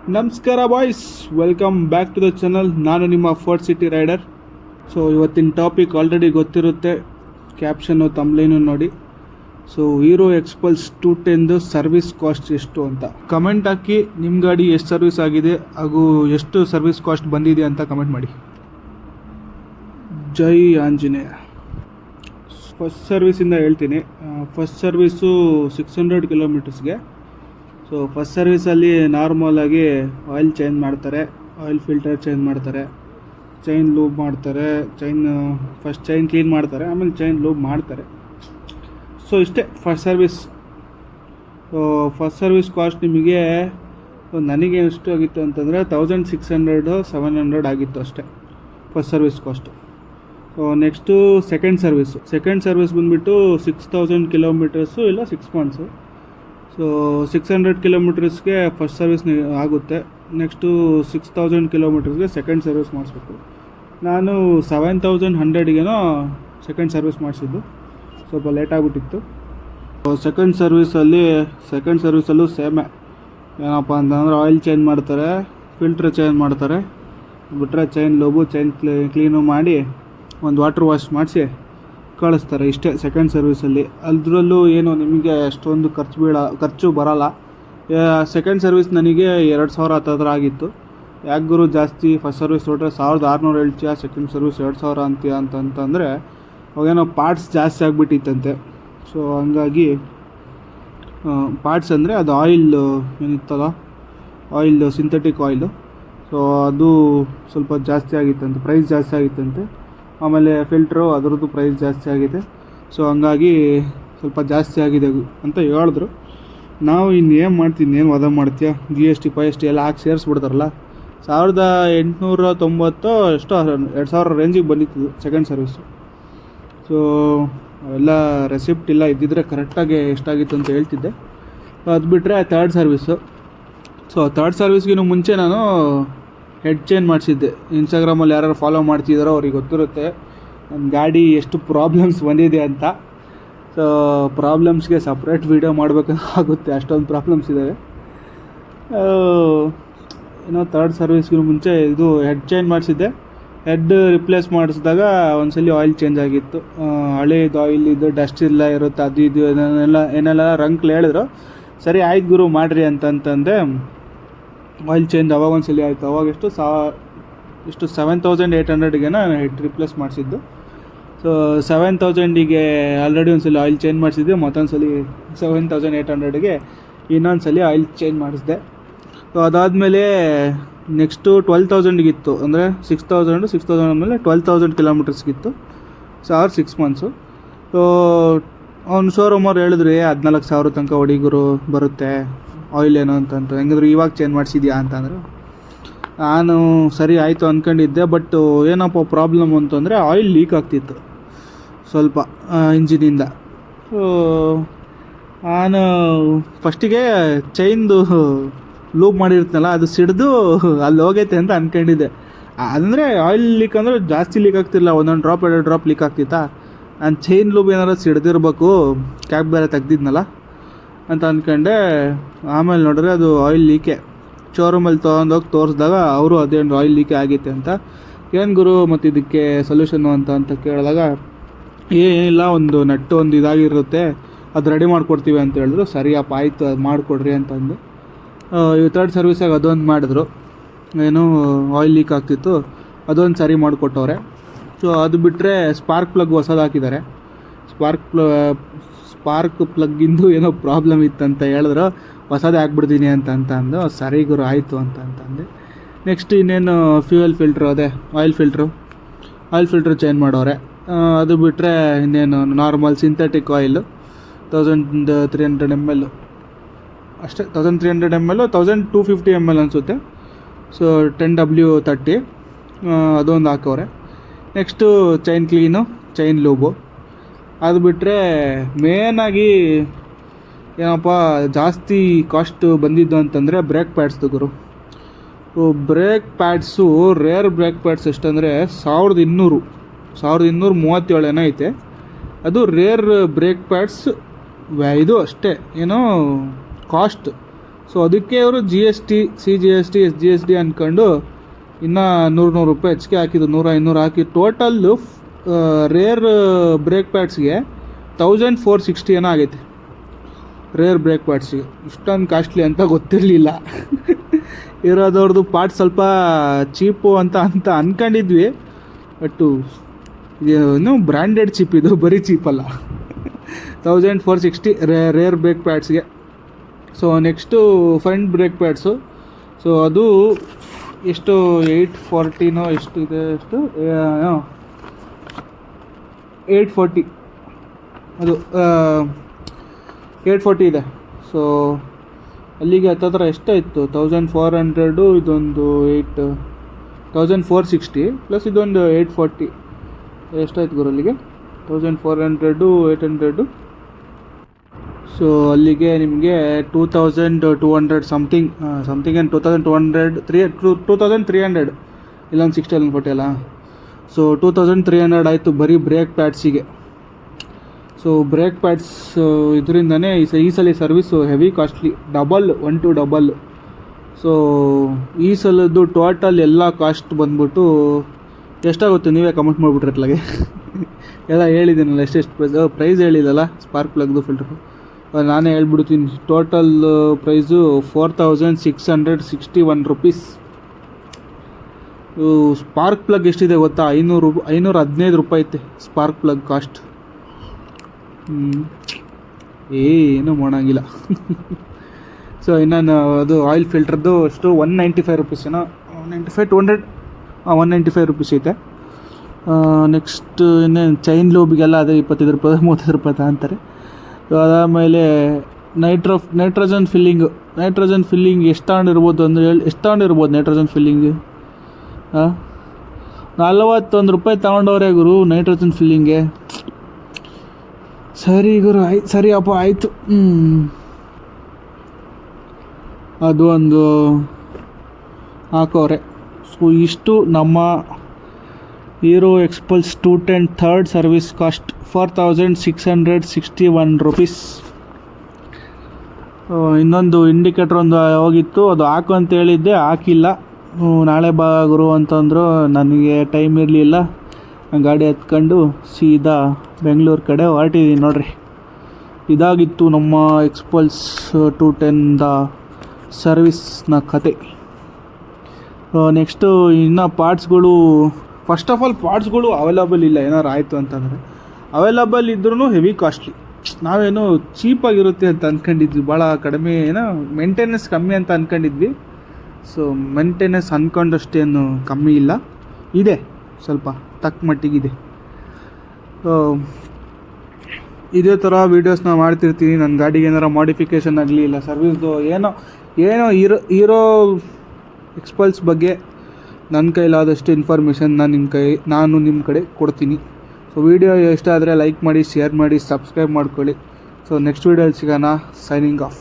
ನಮಸ್ಕಾರ boys, welcome back to the channel. ನಾನು ನಿಮ್ಮ ಫೋರ್ಟ್ ಸಿಟಿ ರೈಡರ್. ಸೊ ಇವತ್ತಿನ ಟಾಪಿಕ್ ಆಲ್ರೆಡಿ ಗೊತ್ತಿರುತ್ತೆ, ಕ್ಯಾಪ್ಷನ್ನು ತಮ್ಲೈನು ನೋಡಿ. So hero Xpulse 210 service cost ಎಷ್ಟು ಅಂತ ಕಮೆಂಟ್ ಹಾಕಿ. ನಿಮ್ಮ ಗಾಡಿ ಎಷ್ಟು ಸರ್ವಿಸ್ ಆಗಿದೆ ಹಾಗೂ ಎಷ್ಟು ಸರ್ವಿಸ್ ಕಾಸ್ಟ್ ಬಂದಿದೆ ಅಂತ ಕಮೆಂಟ್ ಮಾಡಿ. ಜೈ ಆಂಜನೇಯ. ಫಸ್ಟ್ ಸರ್ವಿಸಿಂದ ಹೇಳ್ತೀನಿ. First service 600 ಕಿಲೋಮೀಟರ್ಸ್ಗೆ. ಸೊ ಫಸ್ಟ್ ಸರ್ವಿಸಲ್ಲಿ ನಾರ್ಮಲಾಗಿ ಆಯಿಲ್ ಚೇಂಜ್ ಮಾಡ್ತಾರೆ, ಆಯಿಲ್ ಫಿಲ್ಟರ್ ಚೇಂಜ್ ಮಾಡ್ತಾರೆ, ಚೈನ್ ಲೂಬ್ ಮಾಡ್ತಾರೆ, ಫಸ್ಟ್ ಚೈನ್ ಕ್ಲೀನ್ ಮಾಡ್ತಾರೆ, ಆಮೇಲೆ ಚೈನ್ ಲೂಬ್ ಮಾಡ್ತಾರೆ. ಸೊ ಇಷ್ಟೇ first service. First service cost ನಿಮಗೆ ನನಗೆ ಎಷ್ಟು ಆಗಿತ್ತು ಅಂತಂದರೆ 1600-700 ಆಗಿತ್ತು ಅಷ್ಟೇ first service cost. So next second service ಬಂದುಬಿಟ್ಟು 6000 ಕಿಲೋಮೀಟರ್ಸು ಇಲ್ಲ 6 ಮಂತ್ಸು. ಸೊ 600 ಕಿಲೋಮೀಟರ್ಸ್ಗೆ ಫಸ್ಟ್ ಸರ್ವಿಸ್ ಆಗುತ್ತೆ. ನೆಕ್ಸ್ಟು 6000 ಕಿಲೋಮೀಟರ್ಸ್ಗೆ ಸೆಕೆಂಡ್ ಸರ್ವಿಸ್ ಮಾಡಿಸ್ಬೇಕು. ನಾನು 7100ಗೇನೋ ಸೆಕೆಂಡ್ ಸರ್ವಿಸ್ ಮಾಡಿಸಿದ್ದು, ಸ್ವಲ್ಪ ಲೇಟ್ ಆಗಿಬಿಟ್ಟಿತ್ತು. ಸೆಕೆಂಡ್ ಸರ್ವಿಸಲ್ಲೂ ಸೇಮೆ. ಏನಪ್ಪ ಅಂತಂದರೆ ಆಯಿಲ್ ಚೇಂಜ್ ಮಾಡ್ತಾರೆ, ಫಿಲ್ಟ್ರ್ ಚೇಂಜ್ ಮಾಡ್ತಾರೆ, ಬಿಟ್ಟರೆ ಚೈನ್ ಲೋಬು ಚೈನ್ ಕ್ಲೀನು ಮಾಡಿ ಒಂದು ವಾಟರ್ ವಾಶ್ ಮಾಡಿಸಿ ಕಳಿಸ್ತಾರೆ. ಇಷ್ಟೇ ಸೆಕೆಂಡ್ ಸರ್ವಿಸಲ್ಲಿ. ಅದರಲ್ಲೂ ಏನು ನಿಮಗೆ ಅಷ್ಟೊಂದು ಖರ್ಚು ಬರೋಲ್ಲ. ಸೆಕೆಂಡ್ ಸರ್ವಿಸ್ ನನಗೆ 2000 ಹತ್ತಿರ ಆಗಿತ್ತು. ಯಾಕೆ ಗುರು ಜಾಸ್ತಿ ಫಸ್ಟ್ ಸರ್ವಿಸ್ ಹೊರಟ್ರೆ 1600 ಹೇಳ್ತೀಯ, ಸೆಕೆಂಡ್ ಸರ್ವಿಸ್ 2000 ಅಂತೀಯ ಅಂತಂದರೆ ಅವಾಗೇನೋ ಪಾರ್ಟ್ಸ್ ಜಾಸ್ತಿ ಆಗಿಬಿಟ್ಟಿತ್ತಂತೆ. ಸೊ ಹಂಗಾಗಿ ಪಾರ್ಟ್ಸ್ ಅಂದರೆ ಅದು ಆಯಿಲ್ ಏನಿತ್ತಲ್ಲ, ಆಯಿಲ್ ಸಿಂಥೆಟಿಕ್ ಆಯಿಲು. ಸೊ ಅದು ಸ್ವಲ್ಪ ಜಾಸ್ತಿ ಆಗಿತ್ತಂತೆ, ಪ್ರೈಸ್ ಜಾಸ್ತಿ ಆಗಿತ್ತಂತೆ. ಆಮೇಲೆ ಫಿಲ್ಟ್ರು ಅದರದ್ದು ಪ್ರೈಸ್ ಜಾಸ್ತಿ ಆಗಿದೆ. ಸೊ ಹಂಗಾಗಿ ಸ್ವಲ್ಪ ಜಾಸ್ತಿ ಆಗಿದೆ ಅಂತ ಹೇಳಿದ್ರು. ನಾವು ಇನ್ನೇನು ಮಾಡ್ತೀನಿ, ಏನು ವಾದ ಮಾಡ್ತೀಯ, GST GST ಎಲ್ಲ ಹಾಕಿ ಸೇರಿಸ್ಬಿಡ್ತಾರಲ್ಲ. 1890 ಎಷ್ಟೋ 2000 ರೇಂಜಿಗೆ ಬಂದಿತ್ತು ಸೆಕೆಂಡ್ ಸರ್ವಿಸು. ಸೊ ಅವೆಲ್ಲ ರೆಸಿಪ್ಟ್ ಇಲ್ಲ, ಇದ್ದಿದ್ರೆ ಕರೆಕ್ಟಾಗಿ ಎಷ್ಟಾಗಿತ್ತು ಅಂತ ಹೇಳ್ತಿದ್ದೆ. ಅದು ಬಿಟ್ಟರೆ ಥರ್ಡ್ ಸರ್ವಿಸು. ಸೊ ಥರ್ಡ್ ಸರ್ವಿಸ್ಗಿನ್ನೂ ಮುಂಚೆ ನಾನು ಹೆಡ್ ಚೇಂಜ್ ಮಾಡಿಸಿದ್ದೆ. ಇನ್ಸ್ಟಾಗ್ರಾಮಲ್ಲಿ ಯಾರು ಫಾಲೋ ಮಾಡ್ತಿದ್ದಾರೋ ಅವ್ರಿಗೆ ಗೊತ್ತಿರುತ್ತೆ ನನ್ನ ಗಾಡಿ ಎಷ್ಟು ಪ್ರಾಬ್ಲಮ್ಸ್ ಬಂದಿದೆ ಅಂತ. ಸೊ ಪ್ರಾಬ್ಲಮ್ಸ್ಗೆ ಸಪ್ರೇಟ್ ವೀಡಿಯೋ ಮಾಡಬೇಕಾಗುತ್ತೆ, ಅಷ್ಟೊಂದು ಪ್ರಾಬ್ಲಮ್ಸ್ ಇದ್ದಾವೆ. ಏನೋ ಥರ್ಡ್ ಸರ್ವಿಸ್ಗೂ ಮುಂಚೆ ಇದು ಹೆಡ್ ಚೇಂಜ್ ಮಾಡಿಸಿದ್ದೆ. ಹೆಡ್ ರಿಪ್ಲೇಸ್ ಮಾಡಿಸಿದಾಗ ಒಂದ್ಸಲಿ ಆಯಿಲ್ ಚೇಂಜ್ ಆಗಿತ್ತು. ಹಳೇದು ಆಯಿಲ್ ಇದು ಡಸ್ಟ್ ಇಲ್ಲ ಇರುತ್ತೆ, ಅದು ಇದು ಏನೆಲ್ಲ ರಂಕ್ಲು ಹೇಳಿದ್ರು. ಸರಿ ಆಯ್ತು ಗುರು ಮಾಡಿರಿ ಅಂತಂತಂದೆ. ಆಯಿಲ್ ಚೇಂಜ್ ಅವಾಗ ಒಂದ್ಸಲಿ ಆಯಿತು. ಅವಾಗ ಎಷ್ಟು 7800ಗೇನ ಹೆಡ್ ರಿಪ್ಲೇಸ್ ಮಾಡಿಸಿದ್ದು. ಸೊ 7000ಗೆ ಆಲ್ರೆಡಿ ಒಂದ್ಸಲಿ ಆಯಿಲ್ ಚೇಂಜ್ ಮಾಡಿಸಿದ್ದೆ, ಮತ್ತೊಂದ್ಸಲಿ 7800ಗೆ ಇನ್ನೊಂದ್ಸಲಿ ಆಯಿಲ್ ಚೇಂಜ್ ಮಾಡಿಸಿದೆ. ಸೊ ಅದಾದಮೇಲೆ ನೆಕ್ಸ್ಟು 12000ಗಿತ್ತು, ಅಂದರೆ 6000 ಆದಮೇಲೆ 12000 ಕಿಲೋಮೀಟರ್ಸ್ಗಿತ್ತು. So 6 months. ಸೊ ಅವ್ನು ಶೋರೂಮವ್ರು ಹೇಳಿದ್ರು 14,000 ತನಕ ಹೊಡಿಗುರು ಬರುತ್ತೆ ಆಯಿಲ್ ಏನೋ ಅಂತಂತ, ಹೆಂಗಿದ್ರು ಇವಾಗ ಚೇಂಜ್ ಮಾಡಿಸಿದ್ಯಾ ಅಂತಂದರು. ನಾನು ಸರಿ ಆಯಿತು ಅಂದ್ಕೊಂಡಿದ್ದೆ. ಬಟ್ ಏನಪ್ಪ ಪ್ರಾಬ್ಲಮ್ ಅಂತಂದರೆ ಆಯಿಲ್ ಲೀಕ್ ಆಗ್ತಿತ್ತು ಸ್ವಲ್ಪ ಇಂಜಿನಿಂದ. ಸೊ ನಾನು ಫಸ್ಟಿಗೆ ಚೈನ್ದು ಲೂಪ್ ಮಾಡಿರ್ತೀನಲ್ಲ, ಅದು ಸಿಡಿದು ಅಲ್ಲಿ ಹೋಗೈತೆ ಅಂತ ಅಂದ್ಕೊಂಡಿದ್ದೆ. ಅಂದರೆ ಆಯಿಲ್ ಲೀಕ್ ಅಂದರೆ ಜಾಸ್ತಿ ಲೀಕ್ ಆಗ್ತಿಲ್ಲ, ಒಂದೊಂದು ಡ್ರಾಪ್ 2 ಡ್ರಾಪ್ ಲೀಕ್ ಆಗ್ತಿತ್ತಾ. ನಾನು ಚೈನ್ ಲೂಬ್ ಏನಾರು ಸಿಡ್ದಿರ್ಬೇಕು, ಕ್ಯಾಪ್ ಬೇರೆ ತೆಗ್ದಿದ್ನಲ್ಲ ಅಂತ ಅಂದ್ಕೊಂಡೆ. ಆಮೇಲೆ ನೋಡಿದ್ರೆ ಅದು ಆಯಿಲ್ ಲೀಕೆ. ಶೋರೂಮಲ್ಲಿ ತೊಗೊಂಡೋಗಿ ತೋರಿಸಿದಾಗ ಅವರು ಅದೇನು ಆಯಿಲ್ ಲೀಕೆ ಆಗೈತೆ ಅಂತ. ಏನು ಗುರು ಮತ್ತು ಇದಕ್ಕೆ ಸೊಲ್ಯೂಷನ್ನು ಅಂತ ಕೇಳಿದಾಗ ಏನಿಲ್ಲ, ಒಂದು ನಟ್ಟು ಒಂದು ಇದಾಗಿರುತ್ತೆ, ಅದು ರೆಡಿ ಮಾಡಿಕೊಡ್ತೀವಿ ಅಂತ ಹೇಳಿದ್ರು. ಸರಿಯಪ್ಪ ಆಯಿತು, ಅದು ಮಾಡಿಕೊಡ್ರಿ ಅಂತಂದು ಥರ್ಡ್ ಸರ್ವಿಸಾಗ ಅದೊಂದು ಮಾಡಿದ್ರು. ಏನು ಆಯಿಲ್ ಲೀಕ್ ಆಗ್ತಿತ್ತು, ಅದೊಂದು ಸರಿ ಮಾಡಿಕೊಟ್ಟವ್ರೆ. ಸೊ ಅದು ಬಿಟ್ಟರೆ ಸ್ಪಾರ್ಕ್ ಪ್ಲಗ್ ಹೊಸದು ಹಾಕಿದ್ದಾರೆ. ಸ್ಪಾರ್ಕ್ ಪ್ಲಗ್ಗಿಂದು ಏನೋ ಪ್ರಾಬ್ಲಮ್ ಇತ್ತಂತ ಹೇಳಿದ್ರು, ಹೊಸದೇ ಹಾಕ್ಬಿಡ್ತೀನಿ ಅಂದು. ಸರಿ ಗುರು ಆಯಿತು ಅಂತಂದೆ. ನೆಕ್ಸ್ಟ್ ಇನ್ನೇನು ಫ್ಯೂಯಲ್ ಫಿಲ್ಟ್ರು, ಅದೇ ಆಯಿಲ್ ಫಿಲ್ಟ್ರು ಚೇಂಜ್ ಮಾಡೋರೆ. ಅದು ಬಿಟ್ಟರೆ ಇನ್ನೇನು ನಾರ್ಮಲ್ ಸಿಂಥೆಟಿಕ್ ಆಯಿಲು 1300 ml ಅಷ್ಟೇ. 1300 ml 1250 ml ಅನಿಸುತ್ತೆ. ಸೊ 10W30 ಅದೊಂದು ಹಾಕವ್ರೆ. Next chain clean, chain lube. ಅದು ಬಿಟ್ಟರೆ ಮೇನಾಗಿ ಏನಪ್ಪ ಜಾಸ್ತಿ ಕಾಸ್ಟ್ ಬಂದಿದ್ದು ಅಂತಂದರೆ ಬ್ರೇಕ್ ಪ್ಯಾಡ್ಸ್ದು ಗುರು. Brake pads rear brake pads ಎಷ್ಟಂದರೆ 1237 ಏನೋ ಐತೆ. ಅದು ರೇರ್ ಬ್ರೇಕ್ ಪ್ಯಾಡ್ಸ್ ಇದು ಅಷ್ಟೇ, ಏನೋ ಕಾಸ್ಟ್ ಸೊ ಅದಕ್ಕೆ ಅವರು GST CGST SGST ಅಂದ್ಕೊಂಡು ಇನ್ನೂ 100 ರೂಪಾಯಿ ಹೆಚ್ಚಿಗೆ ಹಾಕಿದ್ದು, 100-200 ಹಾಕಿ ಟೋಟಲ್ಲು ರೇರ್ ಬ್ರೇಕ್ ಪ್ಯಾಡ್ಸ್ಗೆ 1460 ಏನೋ ಆಗೈತೆ. ರೇರ್ ಬ್ರೇಕ್ ಪ್ಯಾಡ್ಸಿಗೆ ಇಷ್ಟೊಂದು ಕಾಸ್ಟ್ಲಿ ಅಂತ ಗೊತ್ತಿರಲಿಲ್ಲ. ಇರೋದವ್ರದ್ದು ಪಾರ್ಟ್ ಸ್ವಲ್ಪ ಚೀಪು ಅಂತ ಅಂದ್ಕೊಂಡಿದ್ವಿ, ಬಟ್ಟು ಇನ್ನೂ ಬ್ರ್ಯಾಂಡೆಡ್ ಚೀಪ್, ಇದು ಬರೀ ಚೀಪಲ್ಲ. 1460 ರೇರ್ ಬ್ರೇಕ್ ಪ್ಯಾಡ್ಸ್ಗೆ. So next front brake pads. So ಅದು ಎಷ್ಟು 840ನೋ ಎಷ್ಟು ಇದೆ, ಎಷ್ಟು 840, ಅದು 840 ಇದೆ. ಸೊ ಅಲ್ಲಿಗೆ ಹತ್ತತ್ರ ಎಷ್ಟಾಯಿತು, 1400, ಇದೊಂದು 1460 ಪ್ಲಸ್ ಇದೊಂದು 840, ಎಷ್ಟಾಯ್ತು ಗುರು ಅಲ್ಲಿಗೆ 1400 800. ಸೊ ಅಲ್ಲಿಗೆ ನಿಮಗೆ 2200 ಸಮಥಿಂಗ್ ಆ್ಯಂಡ್ 2300 ಇಲ್ಲೊಂದು 60 ಕೊಟ್ಟಿಲ್ಲ. ಸೊ 2300 ಆಯಿತು ಬರೀ ಬ್ರೇಕ್ ಪ್ಯಾಡ್ಸಿಗೆ. ಸೊ ಬ್ರೇಕ್ ಪ್ಯಾಡ್ಸ್ ಇದರಿಂದನೇ ಈ ಸಲ service heavy costly, 1 to double. So ಈ ಸಲದ್ದು ಟೋಟಲ್ ಎಲ್ಲ ಕಾಸ್ಟ್ ಬಂದ್ಬಿಟ್ಟು ಎಷ್ಟಾಗುತ್ತೆ ನೀವೇ ಕಮೆಂಟ್ ಮಾಡಿಬಿಟ್ರೆ ಅట్లాಗೆ. ಎಲ್ಲ ಹೇಳಿದ್ದೀನಲ್ಲ, ಎಷ್ಟೆಷ್ಟು ಪ್ರೈಸ್ ಹೇಳಿದಲ್ಲ ಸ್ಪಾರ್ಕ್ ಪ್ಲಗ್ದು ಫಿಲ್ಟ್ರು, ನಾನೇ ಹೇಳ್ಬಿಡ್ತೀನಿ. Total price 4661 rupees. Spark plug ಎಷ್ಟಿದೆ ಗೊತ್ತಾ, 515 ರೂಪಾಯಿ ಐತೆ ಸ್ಪಾರ್ಕ್ ಪ್ಲಗ್ ಕಾಸ್ಟ್. ಏನೂ ಮಾಡೋಂಗಿಲ್ಲ. ಸೊ ಇನ್ನೊಂದು ಅದು ಆಯಿಲ್ ಫಿಲ್ಟ್ರದ್ದು ಅಷ್ಟು 195 ರೂಪೀಸ್ ಏನೋ, 195 ರೂಪೀಸ್ ಐತೆ. ನೆಕ್ಸ್ಟ್ ಇನ್ನೇನು ಚೈನ್ ಲೂಬ್ಗೆಲ್ಲ ಅದೇ 25 ರೂಪಾಯಿ 30 ರೂಪಾಯಿ ತಗೊಂತಾರೆ. ಸೊ ಅದಾದಮೇಲೆ ನೈಟ್ರೋಜನ್ ಫಿಲ್ಲಿಂಗ್ ಎಷ್ಟು ತಗೊಂಡಿರ್ಬೋದು ಅಂದರೆ ಎಷ್ಟು ತಗೊಂಡಿರ್ಬೋದು ನೈಟ್ರೋಜನ್ ಫಿಲ್ಲಿಂಗ್? 41 ರೂಪಾಯಿ ತಗೊಂಡವ್ರೆ ಗುರು ನೈಟ್ರೋಜನ್ ಫಿಲ್ಲಿಂಗ್ಗೆ. ಸರಿ ಗುರು, ಸರಿ ಅಪ್ಪ ಆಯಿತು. ಅದು ಒಂದು ಹಾಕೋರೆ. ಸೊ ಇಷ್ಟು ನಮ್ಮ Hero Xpulse 210 third service cost 4661 rupees. ಇನ್ನೊಂದು ಇಂಡಿಕೇಟ್ರ್ ಒಂದು ಹೋಗಿತ್ತು, ಅದು ಹಾಕು ಅಂತ ಹೇಳಿದ್ದೆ, ಹಾಕಿಲ್ಲ. ನಾಳೆ ಬಾ ಗುರು ಅಂತಂದರು, ನನಗೆ ಟೈಮ್ ಇರಲಿಲ್ಲ. ಗಾಡಿ ಹತ್ಕೊಂಡು ಸೀದಾ ಬೆಂಗಳೂರು ಕಡೆ ಹೊರಟಿದ್ದೀನಿ ನೋಡ್ರಿ. ಇದಾಗಿತ್ತು ನಮ್ಮ ಎಕ್ಸ್ಪಲ್ಸ್ 210ದ ಸರ್ವಿಸ್ನ ಕತೆ. ನೆಕ್ಸ್ಟು ಇನ್ನು ಪಾರ್ಟ್ಸ್ಗಳು, ಫಸ್ಟ್ ಆಫ್ ಆಲ್ ಪಾರ್ಟ್ಸ್ಗಳು ಅವೈಲಬಲ್ ಇಲ್ಲ. ಏನಾರು ಆಯಿತು ಅಂತಂದರೆ ಅವೈಲಬಲ್ ಇದ್ರೂ ಹೆವಿ ಕಾಸ್ಟ್ಲಿ. ನಾವೇನು ಚೀಪಾಗಿರುತ್ತೆ ಅಂತ ಅಂದ್ಕೊಂಡಿದ್ವಿ, ಭಾಳ ಕಡಿಮೆ, ಏನೋ ಮೇಂಟೆನೆನ್ಸ್ ಕಮ್ಮಿ ಅಂತ ಅಂದ್ಕೊಂಡಿದ್ವಿ. ಸೊ ಮೇಂಟೆನೆನ್ಸ್ ಅಂದ್ಕೊಂಡಷ್ಟೇನು ಕಮ್ಮಿ ಇಲ್ಲ, ಇದೆ ಸ್ವಲ್ಪ ತಕ್ಕ ಮಟ್ಟಿಗಿದೆ. ಇದೇ ಥರ ವೀಡಿಯೋಸ್ನ ಮಾಡ್ತಿರ್ತೀನಿ. ನನ್ನ ಗಾಡಿಗೆ ಏನಾರ ಮಾಡಿಫಿಕೇಷನ್ ಆಗಲಿ, ಇಲ್ಲ ಸರ್ವಿಸ್ದು ಏನೋ ಹೀರೋ ಎಕ್ಸ್ಪಲ್ಸ್ ಬಗ್ಗೆ ನನ್ನ ಕೈಲಾದಷ್ಟು ಇನ್ಫಾರ್ಮೇಷನ್ ನಾನು ನಿಮ್ಮ ಕಡೆ ಕೊಡ್ತೀನಿ. ಸೊ ವಿಡಿಯೋ ಇಷ್ಟ ಆದರೆ ಲೈಕ್ ಮಾಡಿ, ಶೇರ್ ಮಾಡಿ, ಸಬ್ಸ್ಕ್ರೈಬ್ ಮಾಡ್ಕೊಳ್ಳಿ. ಸೊ ನೆಕ್ಸ್ಟ್ ವೀಡಿಯೋಲಿ ಸಿಗೋಣ. Signing off.